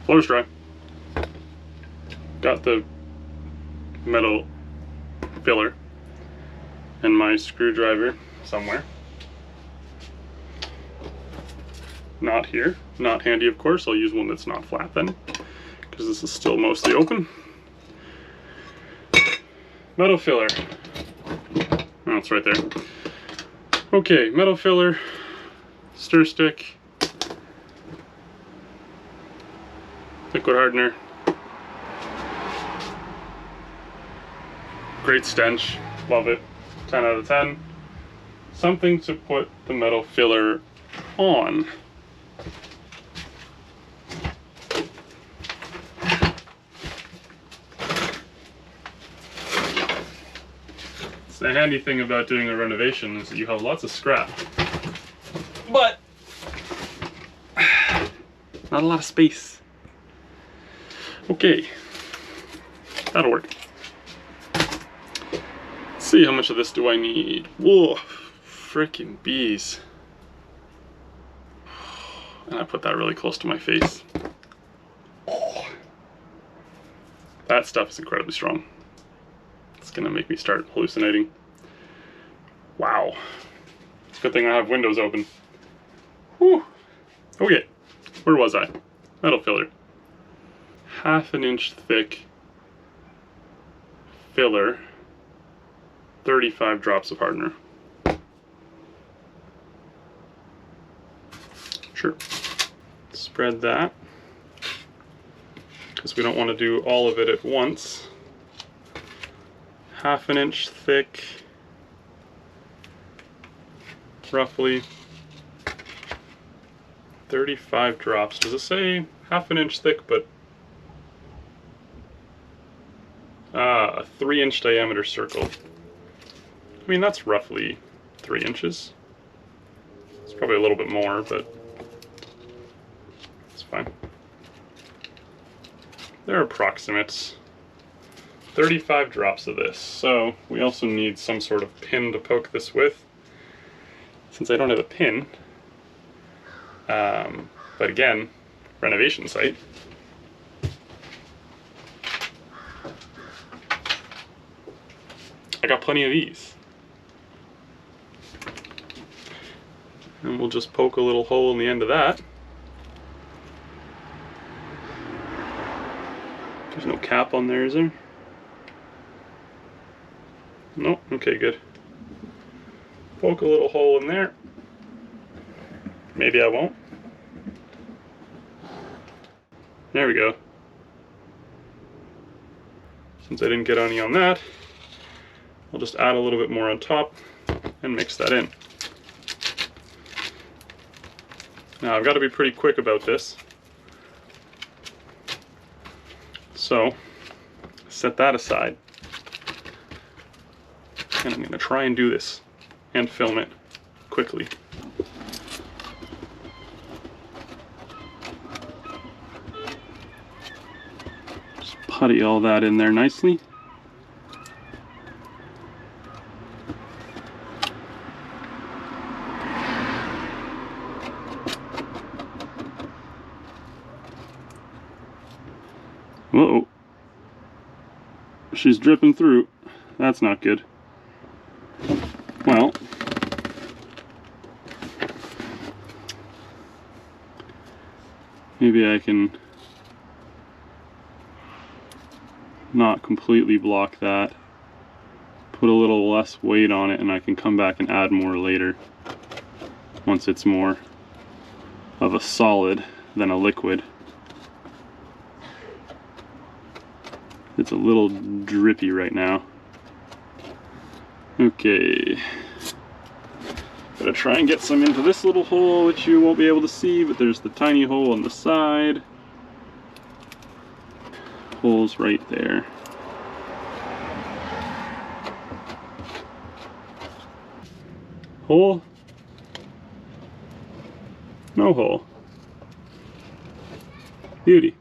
Floor's dry. Got the metal filler and my screwdriver somewhere. Not here. Not handy, of course. I'll use one that's not flat then, because this is still mostly open. Metal filler. Oh, it's right there. Okay, metal filler, stir stick, liquid hardener. Great stench. Love it. 10 out of 10. Something to put the metal filler on. The handy thing about doing a renovation is that you have lots of scrap, but not a lot of space. Okay, that'll work. Let's see, how much of this do I need? Whoa, freaking bees. And I put that really close to my face. That stuff is incredibly strong. It's gonna make me start hallucinating. Wow. It's a good thing I have windows open. Whew. Okay, where was I? Metal filler. 1/2 inch thick filler, 35 drops of hardener. Sure. Spread that, because we don't want to do all of it at once. 1/2 inch thick, roughly 35 drops. Does it say 1/2 inch thick, but a 3-inch diameter circle? I mean, that's roughly 3 inches. It's probably a little bit more, but it's fine. They're approximates. 35 drops of this. So we also need some sort of pin to poke this with. Since I don't have a pin, but again, renovation site. I got plenty of these. And we'll just poke a little hole in the end of that. There's no cap on there, is there? No? Okay, good. Poke a little hole in there. Maybe I won't. There we go. Since I didn't get any on that, I'll just add a little bit more on top and mix that in. Now I've got to be pretty quick about this. So, set that aside. And I'm going to try and do this and film it quickly. Just putty all that in there nicely. Uh-oh. She's dripping through. That's not good. Well, maybe I can not completely block that, put a little less weight on it, and I can come back and add more later once it's more of a solid than a liquid. It's a little drippy right now. Okay, gotta try and get some into this little hole, which you won't be able to see, but there's the tiny hole on the side. Hole's right there. Hole? No hole. Beauty.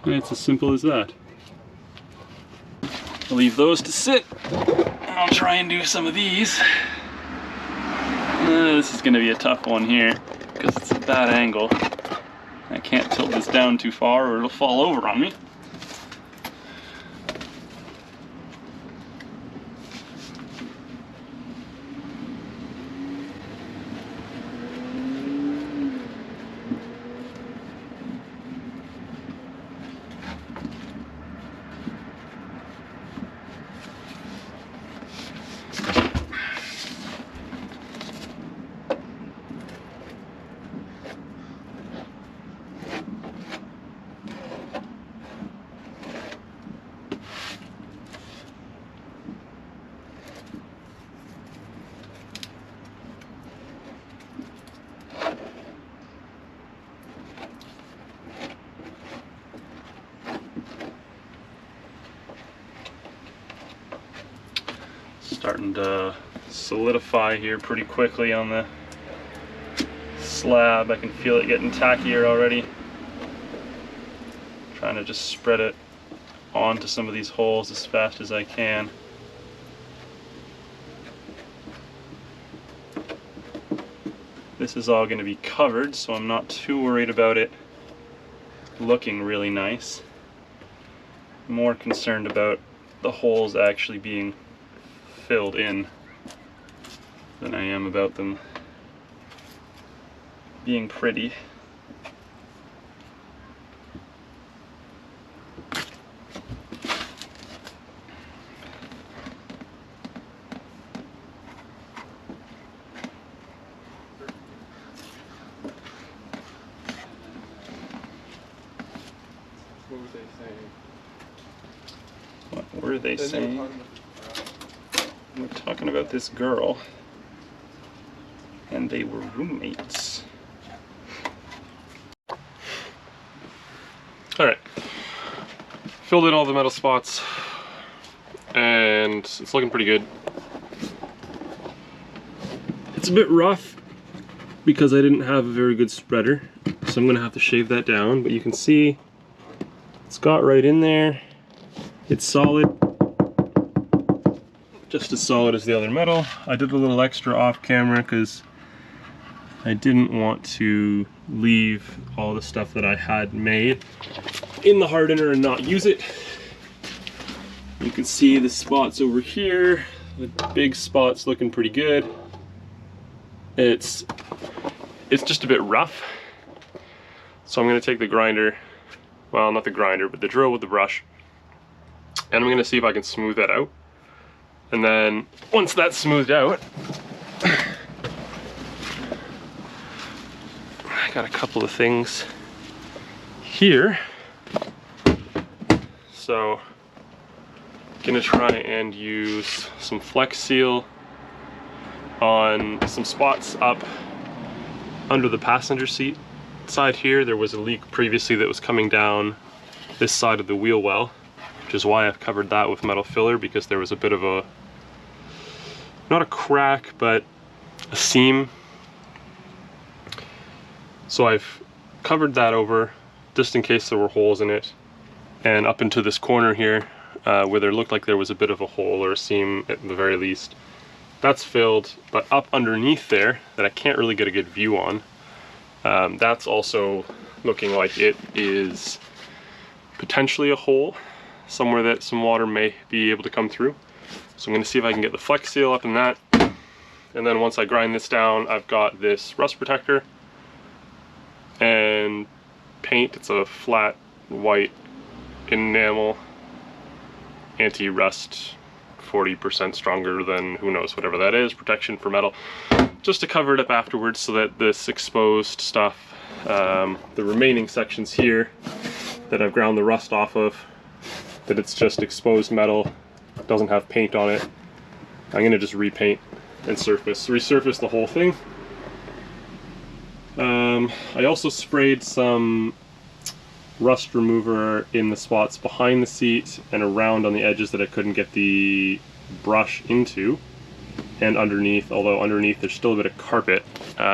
And it's as simple as that. I'll leave those to sit, and I'll try and do some of these. This is going to be a tough one here, because it's bad angle. I can't tilt this down too far or it'll fall over on me. Starting to solidify here pretty quickly on the slab. I can feel it getting tackier already. Trying to just spread it onto some of these holes as fast as I can. This is all going to be covered, so I'm not too worried about it looking really nice. I'm more concerned about the holes actually being filled in than I am about them being pretty. What were they saying? What were they saying? We're talking about this girl, and they were roommates. Alright, filled in all the metal spots, and it's looking pretty good. It's a bit rough because I didn't have a very good spreader, so I'm going to have to shave that down, but you can see it's got right in there. It's solid. Just as solid as the other metal. I did a little extra off camera because I didn't want to leave all the stuff that I had made in the hardener and not use it. You can see the spots over here, the big spots looking pretty good. It's just a bit rough. So I'm gonna take the grinder, well, not the grinder, but the drill with the brush, and I'm gonna see if I can smooth that out. And then once that's smoothed out, I got a couple of things here. So I'm gonna try and use some Flex Seal on some spots up under the passenger seat side here. There was a leak previously that was coming down this side of the wheel well, which is why I've covered that with metal filler, because there was a bit of a, not a crack, but a seam. So I've covered that over just in case there were holes in it. And up into this corner here, where there looked like there was a bit of a hole or a seam at the very least, that's filled. But up underneath there, that I can't really get a good view on, that's also looking like it is potentially a hole somewhere that some water may be able to come through. So I'm going to see if I can get the Flex Seal up in that. And then once I grind this down, I've got this rust protector and paint. It's a flat white enamel, anti-rust, 40% stronger than who knows whatever that is, protection for metal, just to cover it up afterwards so that this exposed stuff, the remaining sections here that I've ground the rust off of, that it's just exposed metal, doesn't have paint on it. I'm going to just repaint and resurface the whole thing. I also sprayed some rust remover in the spots behind the seat and around on the edges that I couldn't get the brush into, and underneath, although underneath there's still a bit of carpet,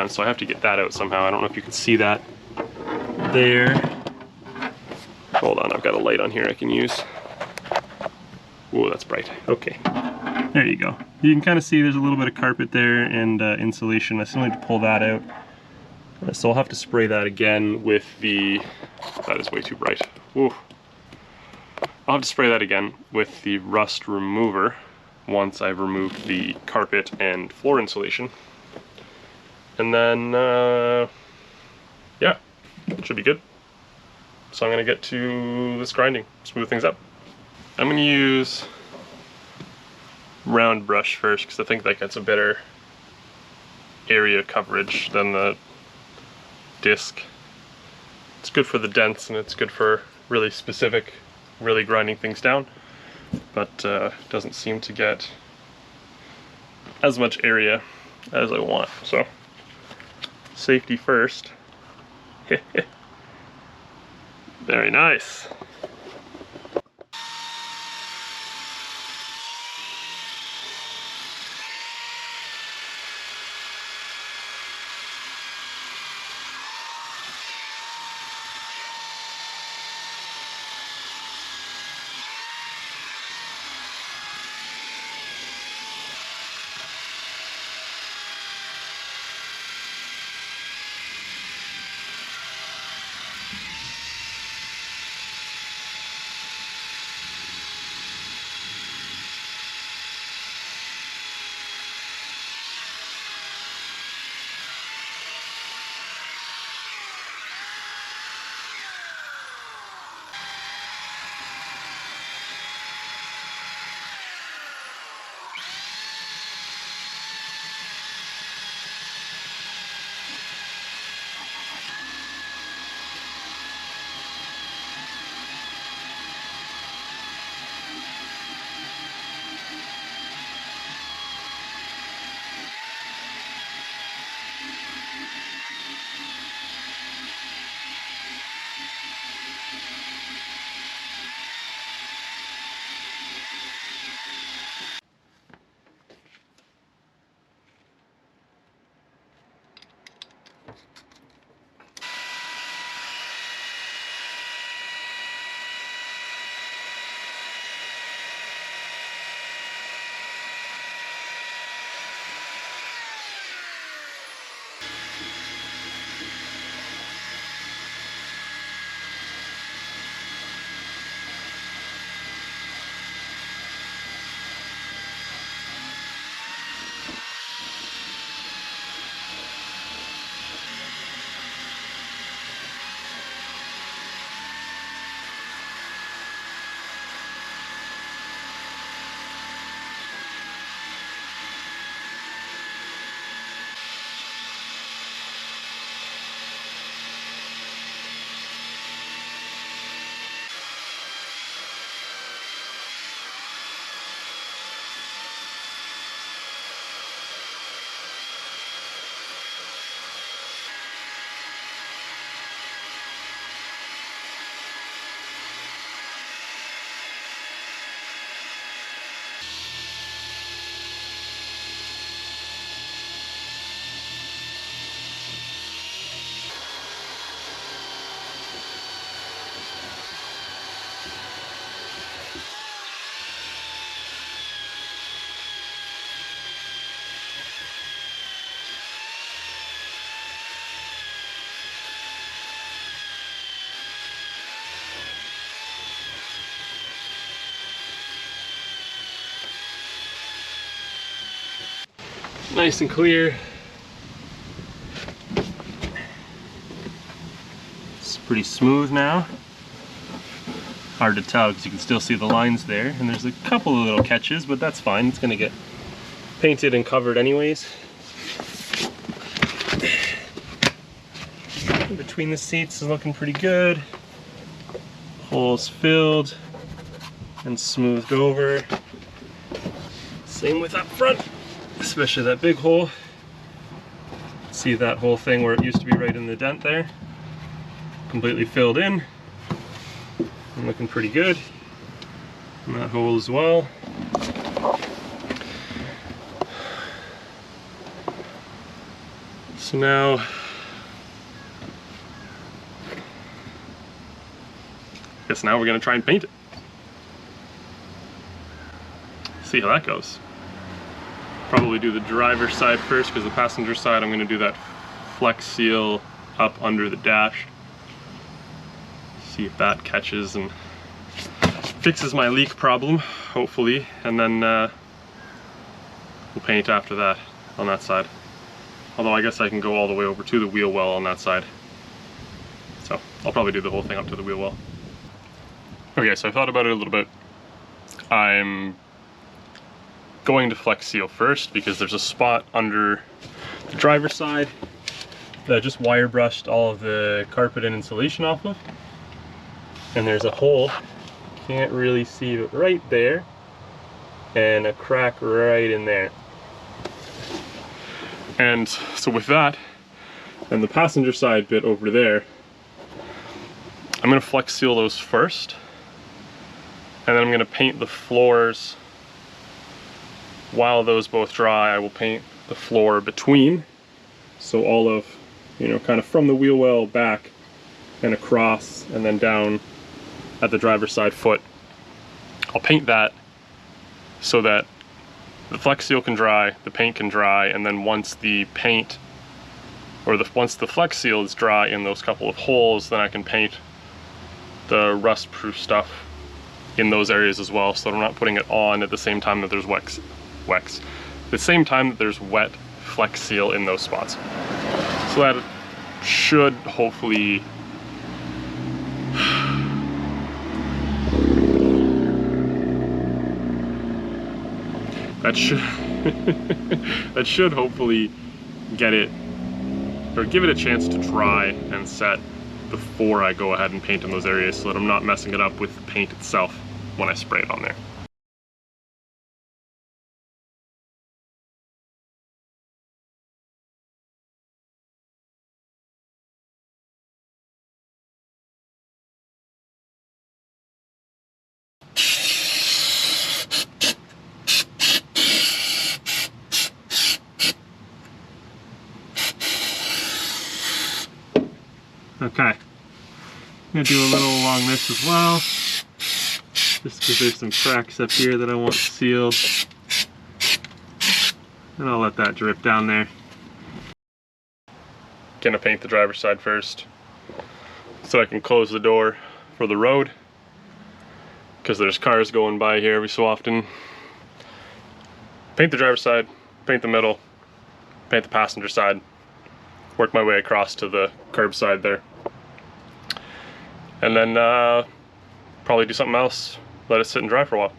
so I have to get that out somehow. I don't know if you can see that there. Hold on, I've got a light on here I can use. Whoa, that's bright. Okay, there you go. You can kind of see there's a little bit of carpet there and insulation. I still need to pull that out. So I'll have to spray that again with the, that is way too bright. Ooh. I'll have to spray that again with the rust remover once I've removed the carpet and floor insulation. And then, yeah, should be good. So I'm gonna get to this grinding, smooth things up. I'm gonna use round brush first because I think that gets a better area coverage than the disc. It's good for the dents and it's good for really specific, really grinding things down, but doesn't seem to get as much area as I want. So safety first. Very nice. Nice and clear. It's pretty smooth now. Hard to tell because you can still see the lines there, and there's a couple of little catches, but that's fine. It's gonna get painted and covered anyways. In between the seats is looking pretty good. Holes filled and smoothed over. Same with up front, especially that big hole. See that whole thing where it used to be right in the dent there? Completely filled in and looking pretty good. And that hole as well. So now we're gonna try and paint it. See how that goes. Probably do the driver's side first because the passenger side I'm gonna do that Flex Seal up under the dash. See if that catches and fixes my leak problem, hopefully, and then we'll paint after that on that side. Although I guess I can go all the way over to the wheel well on that side. So I'll probably do the whole thing up to the wheel well. Okay, so I thought about it a little bit. I'm going to flex seal first because there's a spot under the driver's side that I just wire brushed all of the carpet and insulation off of. And there's a hole, can't really see it, right there, and a crack right in there. And so with that, and the passenger side bit over there, I'm gonna flex seal those first, and then I'm gonna paint the floors. While those both dry, I will paint the floor between, so all of, you know, kind of from the wheel well back and across and then down at the driver's side foot. I'll paint that so that the flex seal can dry, the paint can dry, and then once the paint, or once the flex seal is dry in those couple of holes, then I can paint the rust proof stuff in those areas as well, so that I'm not putting it on at the same time that there's the same time that there's wet flex seal in those spots. So that should hopefully that should hopefully get it, or give it a chance to dry and set before I go ahead and paint in those areas, so that I'm not messing it up with the paint itself when I spray it on there. Okay, I'm gonna do a little along this as well, just because there's some cracks up here that I want sealed, and I'll let that drip down there. Gonna paint the driver's side first, so I can close the door for the road, because there's cars going by here every so often. Paint the driver's side, paint the middle, paint the passenger side, work my way across to the curb side there. And then probably do something else, let it sit and dry for a while.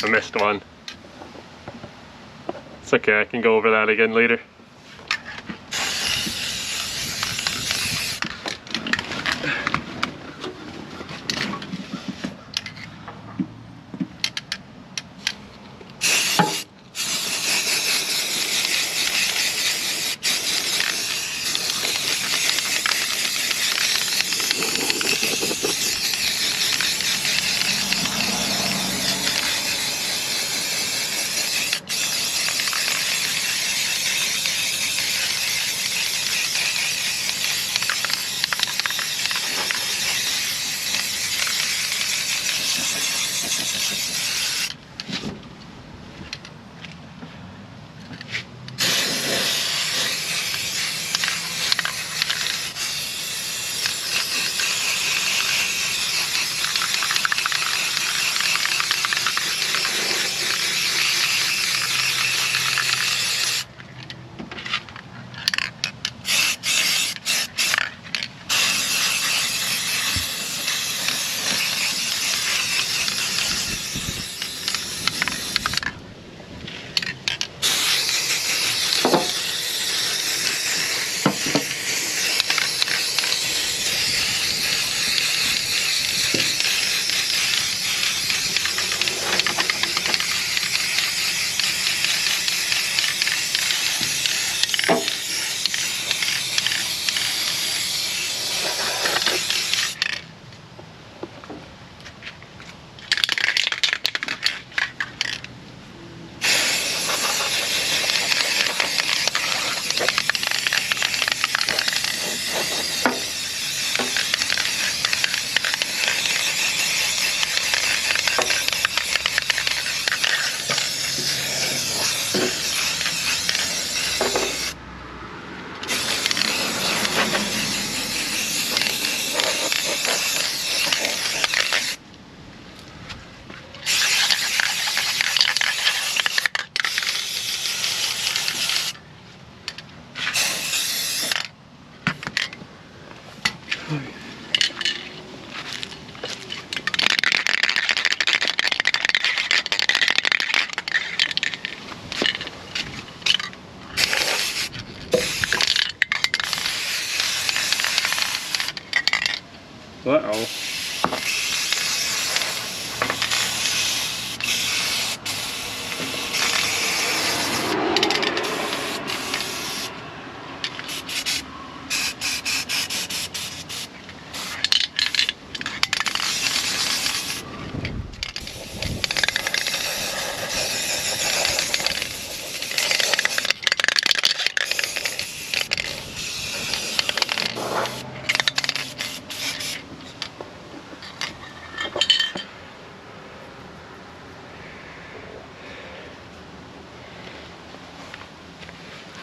I missed one. It's okay, I can go over that again later. Uh-oh.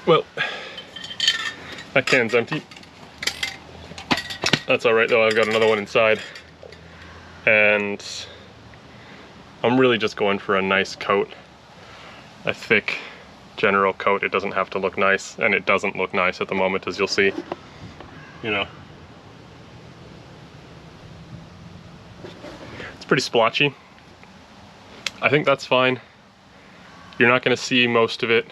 Well, that can's empty. That's alright though, I've got another one inside. And I'm really just going for a nice coat. A thick general coat. It doesn't have to look nice, and it doesn't look nice at the moment, as you'll see. You know. It's pretty splotchy. I think that's fine. You're not going to see most of it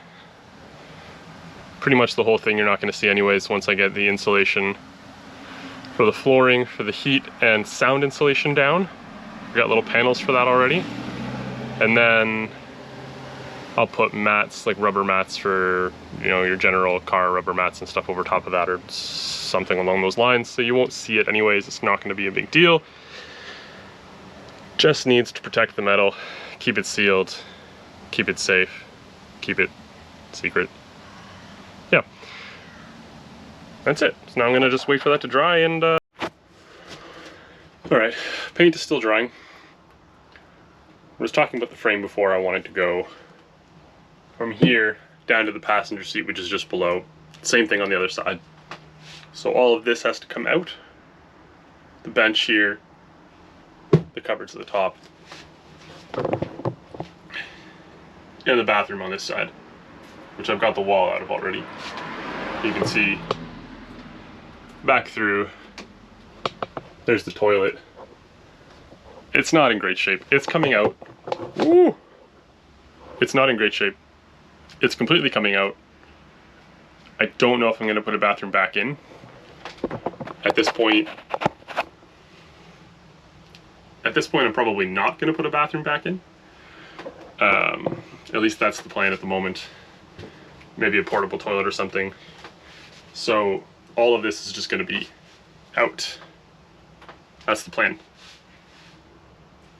pretty much the whole thing you're not going to see anyways once I get the insulation for the flooring, for the heat and sound insulation down. I've got little panels for that already. And then I'll put mats, like rubber mats for, you know, your general car rubber mats and stuff over top of that, or something along those lines. So you won't see it anyways. It's not going to be a big deal. Just needs to protect the metal, keep it sealed, keep it safe, keep it secret. Yeah, that's it. So now I'm gonna just wait for that to dry and all right, paint is still drying. I was talking about the frame before. I wanted to go from here down to the passenger seat, which is just below. Same thing on the other side. So all of this has to come out. The bench here, the cupboards at the top, and the bathroom on this side, which I've got the wall out of already. You can see back through. There's the toilet. It's not in great shape. It's coming out. Woo! It's not in great shape. It's completely coming out. I don't know if I'm going to put a bathroom back in. At this point, I'm probably not going to put a bathroom back in. At least that's the plan at the moment. Maybe a portable toilet or something. So all of this is just going to be out. That's the plan.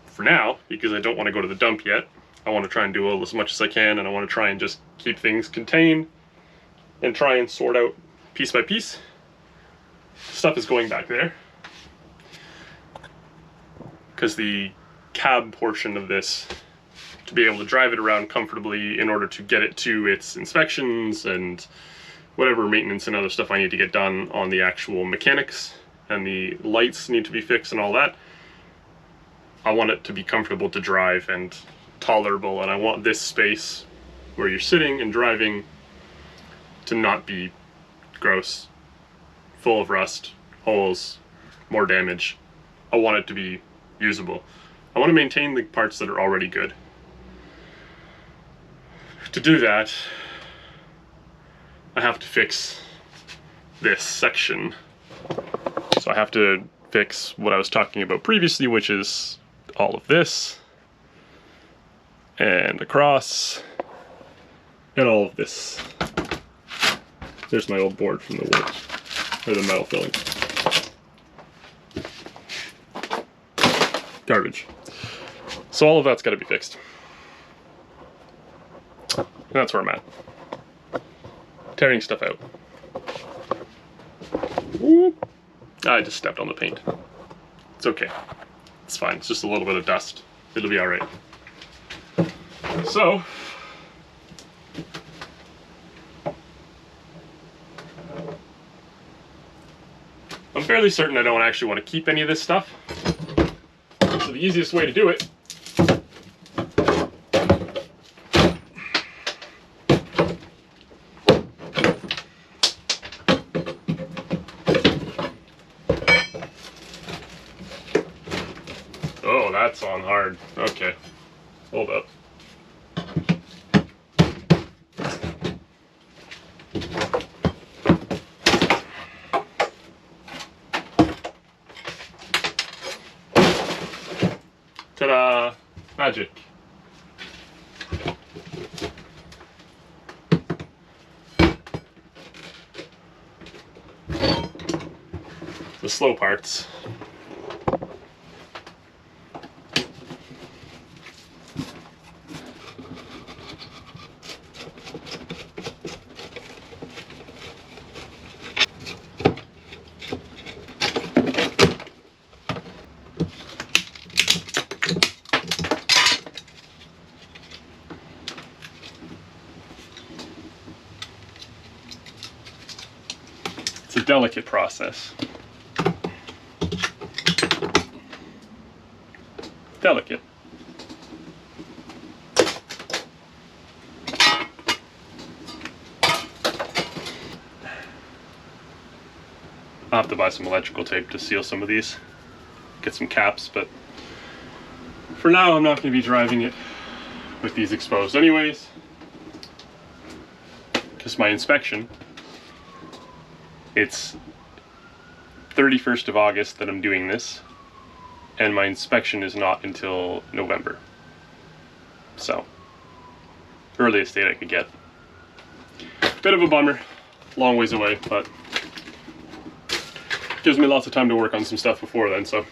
For now, because I don't want to go to the dump yet, I want to try and do as much as I can, and I want to try and just keep things contained and try and sort out piece by piece. Stuff is going back there, because the cab portion of this, to be able to drive it around comfortably in order to get it to its inspections and whatever maintenance and other stuff I need to get done on the actual mechanics, and the lights need to be fixed and all that, I want it to be comfortable to drive and tolerable, and I want this space where you're sitting and driving to not be gross, full of rust, holes, more damage. I want it to be usable. I want to maintain the parts that are already good. To do that, I have to fix this section. So I have to fix what I was talking about previously, which is all of this, and across, and all of this. There's my old board from the wood, or the metal filling. Garbage. So all of that's got to be fixed. And that's where I'm at. Tearing stuff out. Whoop. I just stepped on the paint. It's okay. It's fine. It's just a little bit of dust. It'll be alright. So, I'm fairly certain I don't actually want to keep any of this stuff. So the easiest way to do it Oh, that's on hard. Okay. Hold up. Ta-da! Magic. The slow parts. It's a delicate process. Delicate. I'll have to buy some electrical tape to seal some of these, get some caps, but for now I'm not going to be driving it with these exposed anyways. because my inspection, it's 31st of August that I'm doing this, and my inspection is not until November. So, earliest date I could get. Bit of a bummer, long ways away, but gives me lots of time to work on some stuff before then, so.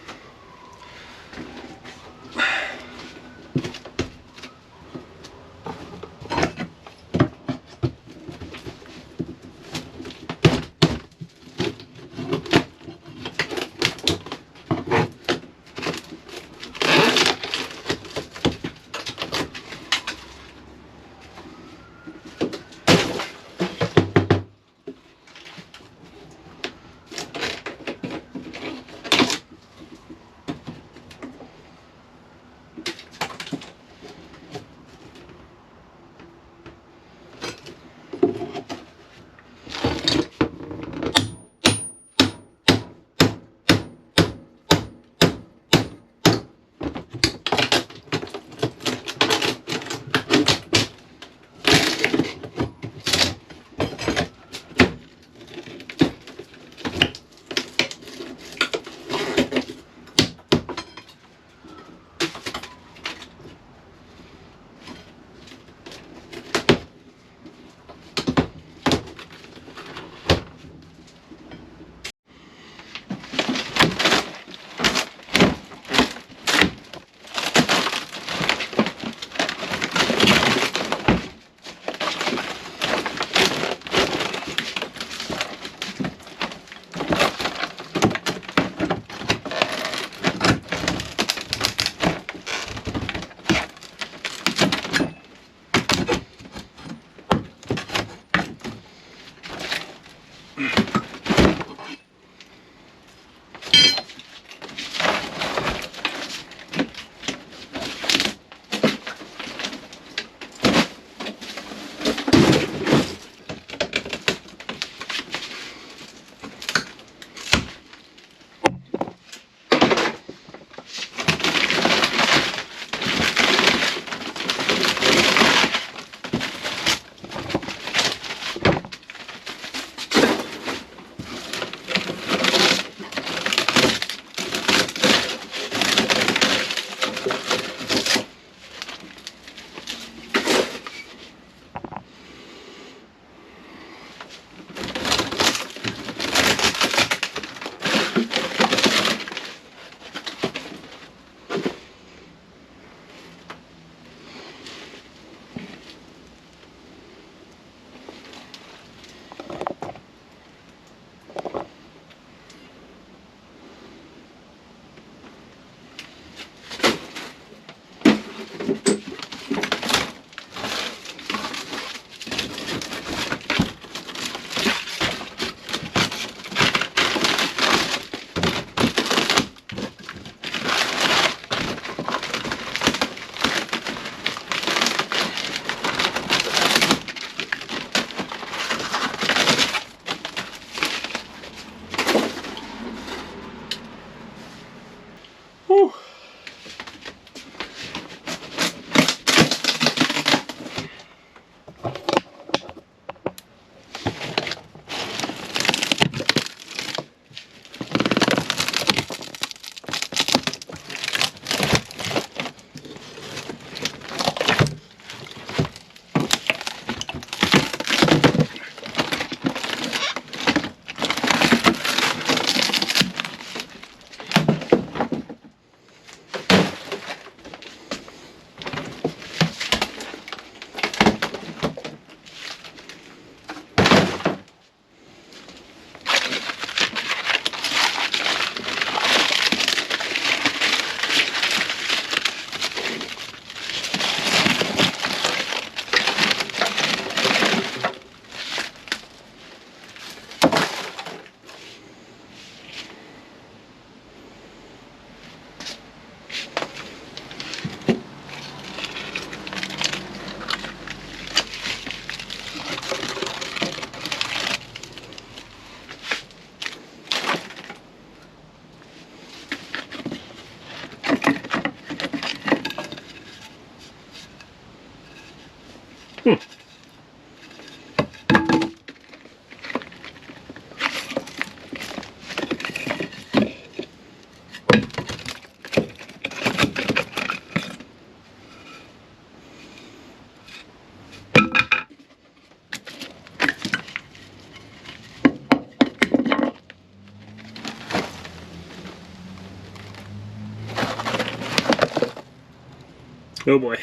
Oh boy.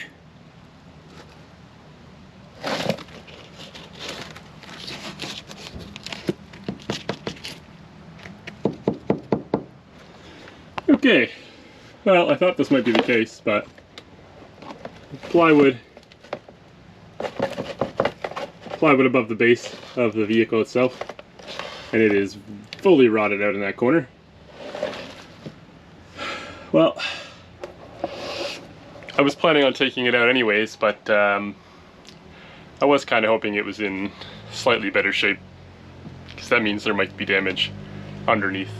Okay, well, I thought this might be the case, but plywood above the base of the vehicle itself, and it is fully rotted out in that corner. Well, I was planning on taking it out anyways, but I was kind of hoping it was in slightly better shape, because that means there might be damage underneath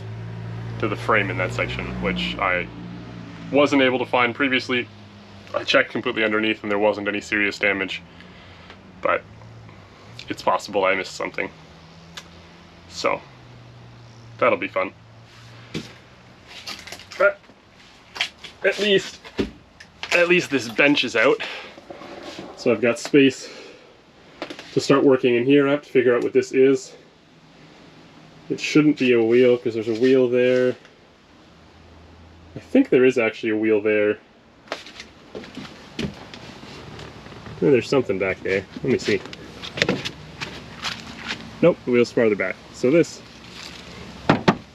to the frame in that section, which I wasn't able to find previously. I checked completely underneath and there wasn't any serious damage, but it's possible I missed something. So that'll be fun. But at least this bench is out, so I've got space to start working in here. I have to figure out what this is. It shouldn't be a wheel because there's a wheel there. I think there is actually a wheel there. Oh, there's something back there. Let me see. Nope, the wheel's farther back. So this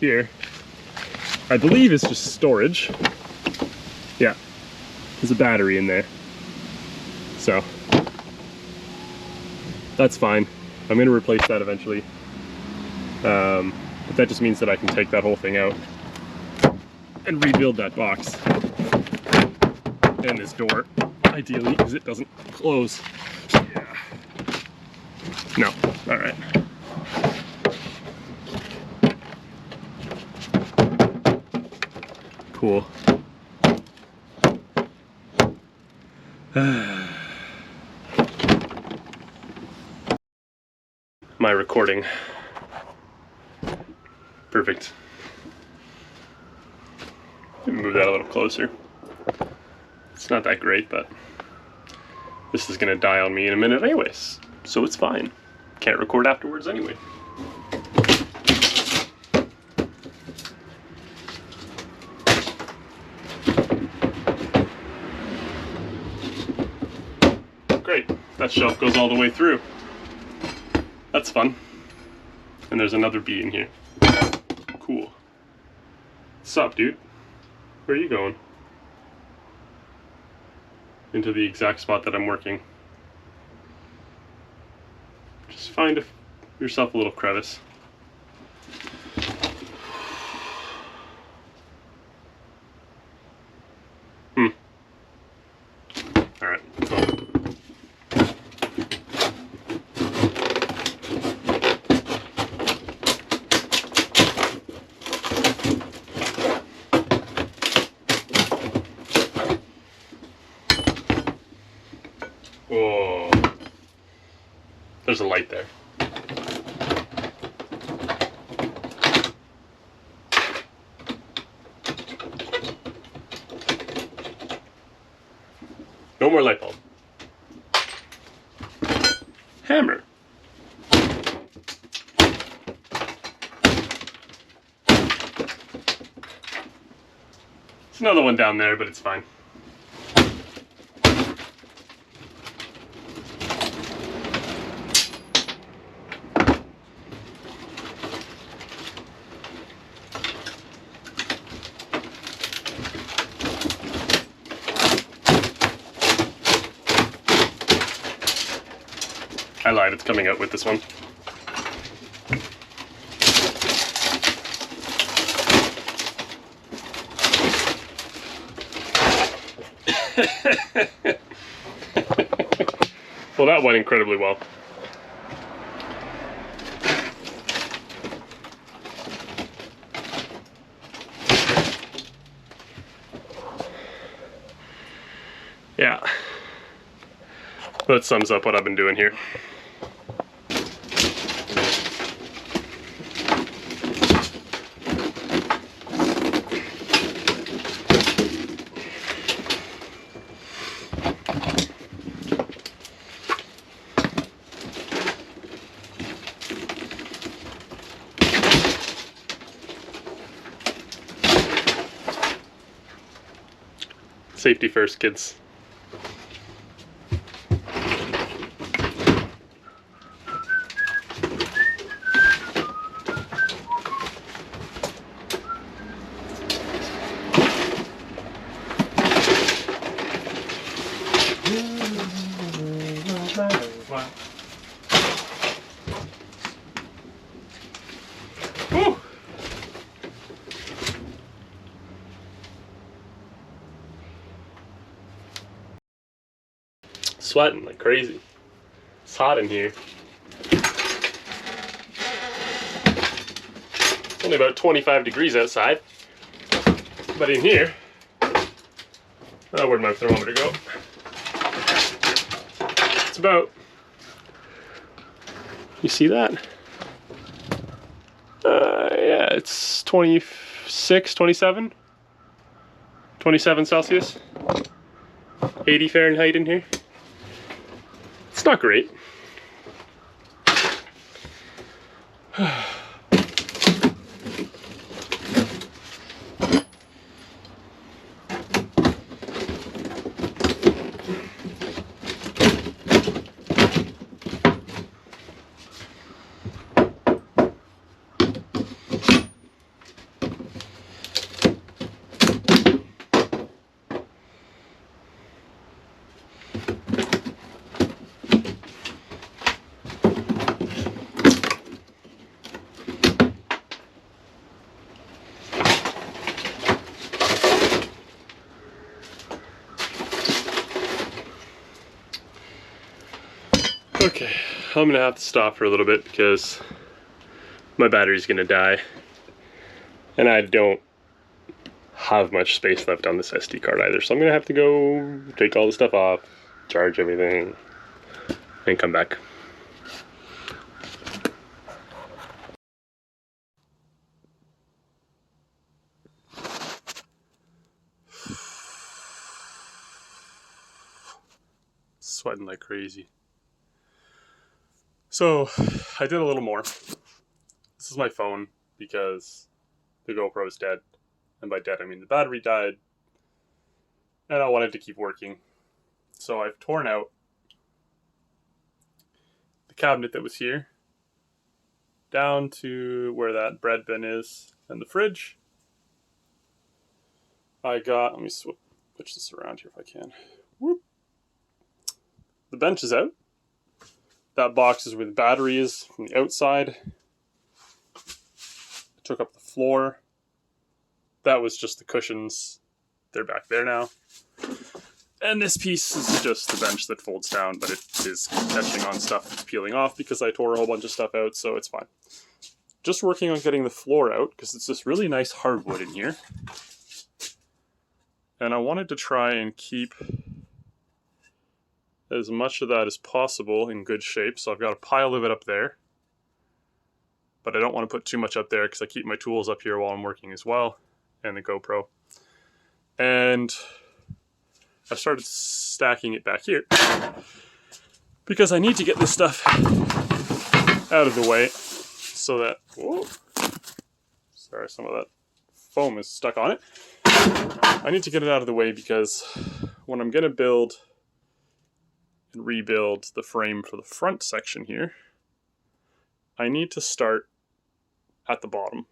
here, I believe, is just storage. Yeah, there's a battery in there. So that's fine. I'm going to replace that eventually. But that just means that I can take that whole thing out and rebuild that box and this door, ideally, because it doesn't close. Yeah. No. All right. Cool. My recording. Perfect. Move that a little closer. It's not that great, but this is gonna die on me in a minute anyways, so it's fine. Can't record afterwards anyway. Great, that shelf goes all the way through. That's fun. And there's another bee in here. Cool. What's up, dude? Where are you going? Into the exact spot that I'm working. Just find yourself a little crevice. Alright. Whoa. There's a light there. No more light bulb. Hammer. There's another one down there, but it's fine. I lied, it's coming out with this one. Well, that went incredibly well. Yeah. That sums up what I've been doing here. Safety first, kids. Woo! Sweating like crazy. It's hot in here. It's only about 25 degrees outside. But in here, oh, where'd my thermometer go? It's about, you see that? Yeah, it's 26, 27? 27 Celsius. 80 Fahrenheit in here. It's not great. Okay, I'm gonna have to stop for a little bit because my battery's gonna die. And I don't have much space left on this SD card either. So I'm gonna have to go take all the stuff off, charge everything, and come back. Sweating like crazy. So I did a little more. This is my phone because the GoPro is dead. And by dead, I mean the battery died. And I wanted to keep working. So I've torn out the cabinet that was here down to where that bread bin is and the fridge. I got, let me switch this around here if I can. Whoop. The bench is out. That box is where the battery is from the outside. I took up the floor. That was just the cushions. They're back there now. And this piece is just the bench that folds down, but it is catching on stuff that's peeling off because I tore a whole bunch of stuff out, so it's fine. Just working on getting the floor out because it's this really nice hardwood in here. And I wanted to try and keep as much of that as possible in good shape. So I've got a pile of it up there. But I don't want to put too much up there because I keep my tools up here while I'm working as well. And the GoPro. And I started stacking it back here. Because I need to get this stuff out of the way. So that, whoa, sorry, some of that foam is stuck on it. I need to get it out of the way because when I'm going to build and rebuild the frame for the front section here, I need to start at the bottom,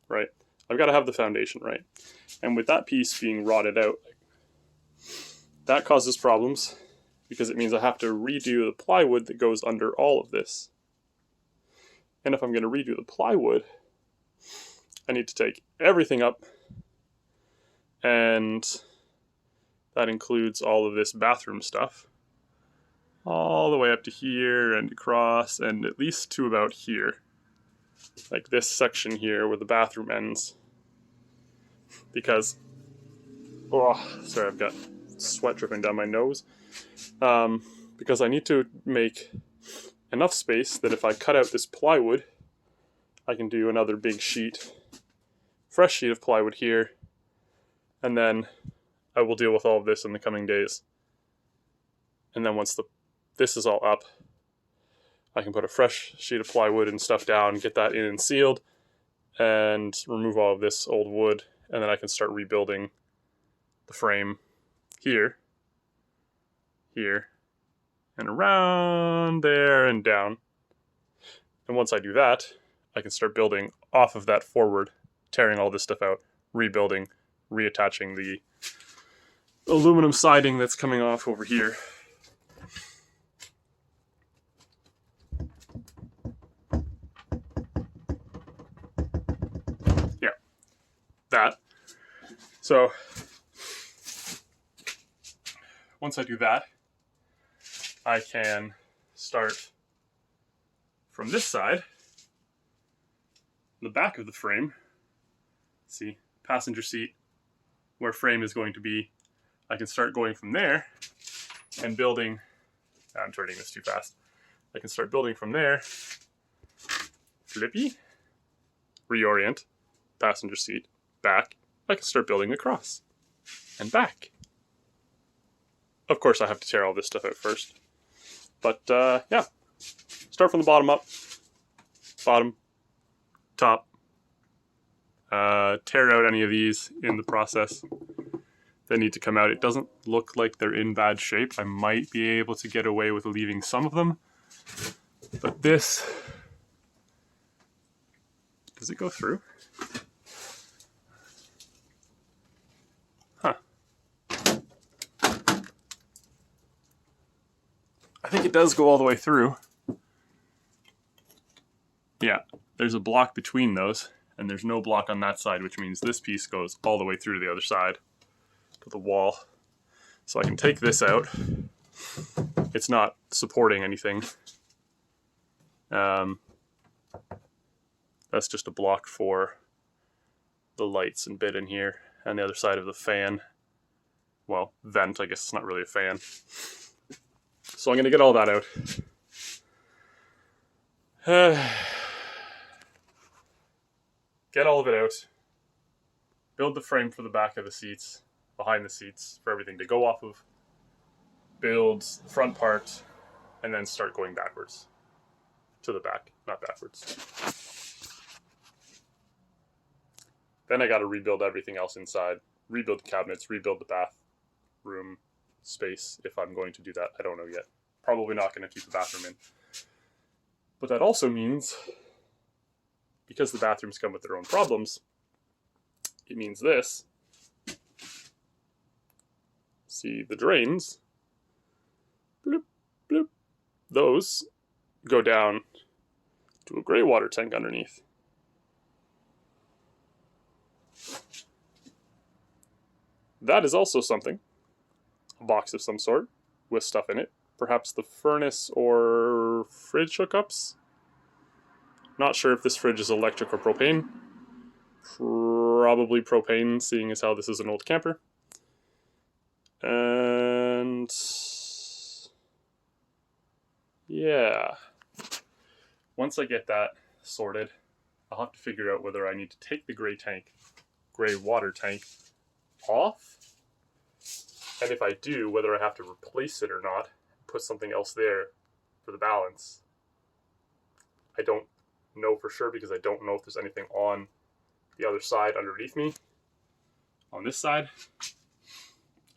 right? I've got to have the foundation right. And with that piece being rotted out, that causes problems because it means I have to redo the plywood that goes under all of this. And if I'm going to redo the plywood, I need to take everything up, and that includes all of this bathroom stuff. All the way up to here and across and at least to about here. Like this section here where the bathroom ends. Because, oh, sorry, I've got sweat dripping down my nose. Because I need to make enough space that if I cut out this plywood, I can do another big sheet, fresh sheet of plywood here, and then I will deal with all of this in the coming days. And then once this is all up, I can put a fresh sheet of plywood and stuff down, get that in and sealed, and remove all of this old wood, and then I can start rebuilding the frame here, here, and around there and down. And once I do that, I can start building off of that forward, tearing all this stuff out, rebuilding, reattaching the aluminum siding that's coming off over here. that. So once I do that, I can start from this side, the back of the frame. See, passenger seat, where frame is going to be. I can start going from there and building. I'm turning this too fast. I can start building from there. Flippy, reorient, passenger seat, back. I can start building across and back. Of course, I have to tear all this stuff out first. But yeah, start from the bottom up, bottom, top. Tear out any of these in the process. They need to come out. It doesn't look like they're in bad shape. I might be able to get away with leaving some of them. But this, does it go through? Huh. I think it does go all the way through. Yeah, there's a block between those, and there's no block on that side, which means this piece goes all the way through to the other side, to the wall. So I can take this out. It's not supporting anything. That's just a block for the lights and bit in here, and the other side of the fan. Well, vent, I guess it's not really a fan. So I'm gonna get all that out. Get all of it out. Build the frame for the back of the seats, behind the seats, for everything to go off of. Build the front part, and then start going backwards. To the back, not backwards. Then I gotta rebuild everything else inside. Rebuild the cabinets, rebuild the bathroom space, if I'm going to do that. I don't know yet. Probably not gonna keep the bathroom in. But that also means, because the bathrooms come with their own problems, it means this. See the drains, bloop, bloop. Those go down to a gray water tank underneath. That is also something, a box of some sort with stuff in it. Perhaps the furnace or fridge hookups. Not sure if this fridge is electric or propane. Probably propane, seeing as how this is an old camper. And yeah, once I get that sorted, I'll have to figure out whether I need to take the gray water tank off, and if I do, whether I have to replace it or not, put something else there for the balance. I don't know for sure, because I don't know if there's anything on the other side underneath me. On this side,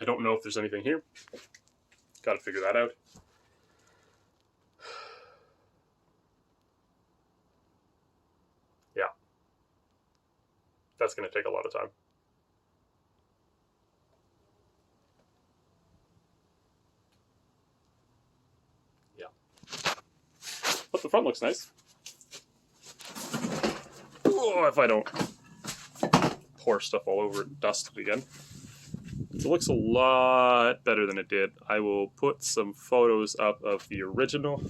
I don't know if there's anything here. Got to figure that out. Yeah, that's going to take a lot of time. Yeah, but the front looks nice. Oh, if I don't pour stuff all over it, dust it again. It looks a lot better than it did. I will put some photos up of the original.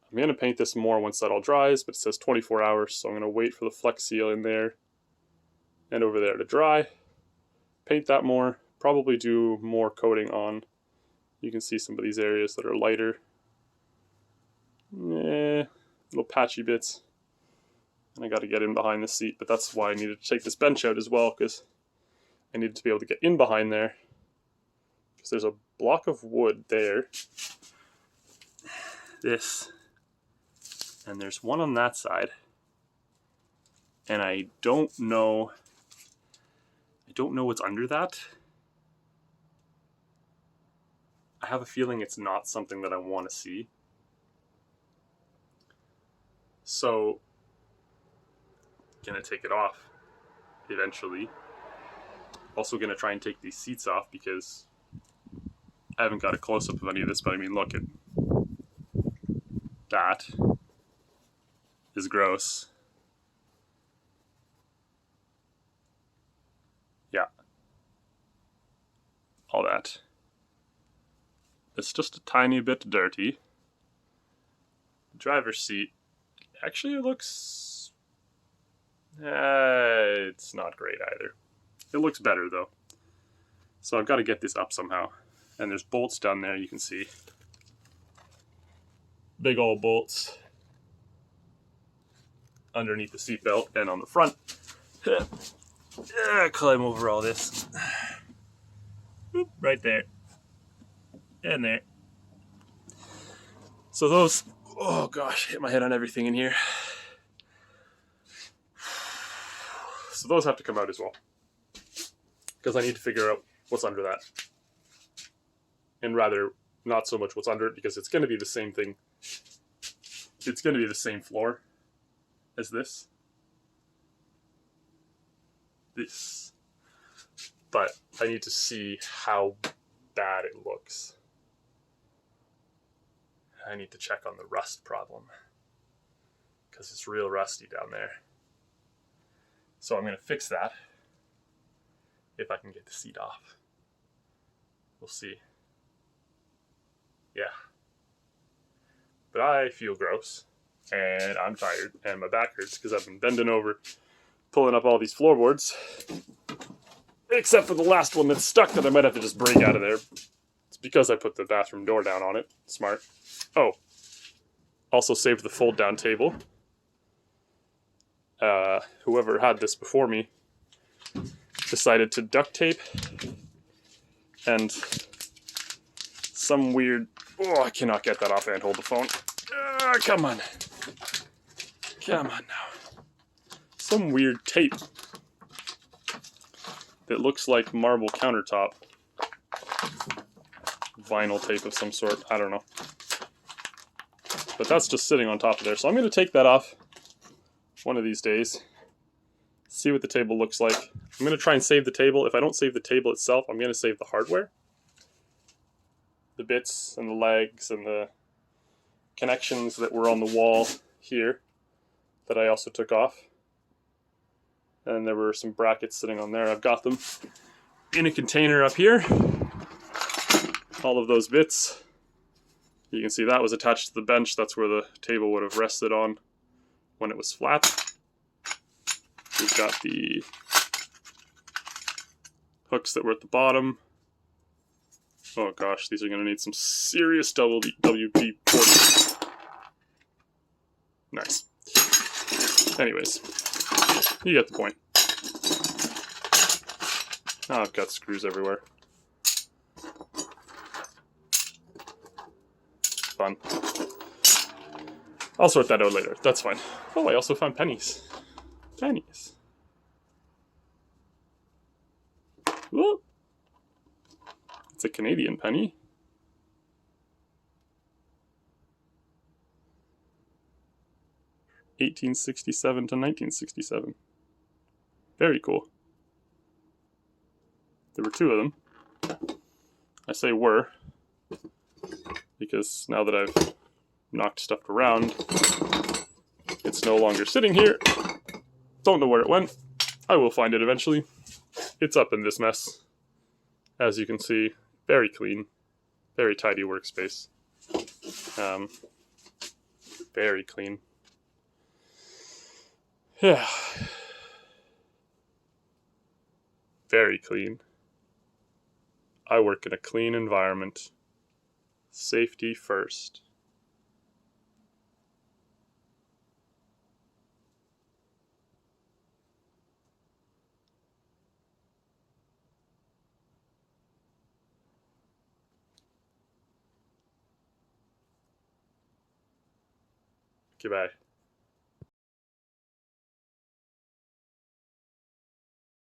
I'm going to paint this more once that all dries, but it says 24 hours, so I'm going to wait for the Flex Seal in there and over there to dry. Paint that more, probably do more coating on. You can see some of these areas that are lighter. Little patchy bits. And I got to get in behind the seat, but that's why I needed to take this bench out as well, because I needed to be able to get in behind there. Because there's a block of wood there. This. And there's one on that side. And I don't know what's under that. I have a feeling it's not something that I want to see. So, gonna take it off eventually. Also going to try and take these seats off because I haven't got a close-up of any of this, but I mean, look at that. Is gross. Yeah. All that. It's just a tiny bit dirty. The driver's seat actually looks... it's not great either. It looks better though. So I've got to get this up somehow. And there's bolts down there, you can see. Big old bolts underneath the seat belt and on the front. Climb over all this. Right there. And there. So those, oh gosh, hit my head on everything in here. So those have to come out as well. Because I need to figure out what's under that. And rather, not so much what's under it, because it's going to be the same thing. It's going to be the same floor as this. But I need to see how bad it looks. I need to check on the rust problem, because it's real rusty down there. So I'm going to fix that if I can get the seat off. We'll see. Yeah. But I feel gross, and I'm tired, and my back hurts because I've been bending over, pulling up all these floorboards. Except for the last one that's stuck that I might have to just break out of there. It's because I put the bathroom door down on it. Smart. Oh. Also saved the fold-down table. Whoever had this before me decided to duct tape and some weird... Oh, I cannot get that off and hold the phone. Come on. Come on now. Some weird tape that looks like marble countertop. Vinyl tape of some sort. I don't know. But that's just sitting on top of there. So I'm going to take that off one of these days. See what the table looks like. I'm going to try and save the table. If I don't save the table itself, I'm going to save the hardware. The bits and the legs and the connections that were on the wall here that I also took off. And there were some brackets sitting on there. I've got them in a container up here. All of those bits. You can see that was attached to the bench. That's where the table would have rested on when it was flat. We've got the hooks that were at the bottom. Oh gosh, these are going to need some serious WD-40. Nice. Anyways, you get the point. Oh, I've got screws everywhere. Fun. I'll sort that out later. That's fine. Oh, I also found pennies. Pennies. Whoa. It's a Canadian penny. (1867 to 1967). Very cool. There were two of them. I say were, because now that I've knocked stuff around, it's no longer sitting here. Don't know where it went. I will find it eventually. It's up in this mess. As you can see, very clean, very tidy workspace. Very clean. Yeah. Very clean. I work in a clean environment. Safety first. Goodbye.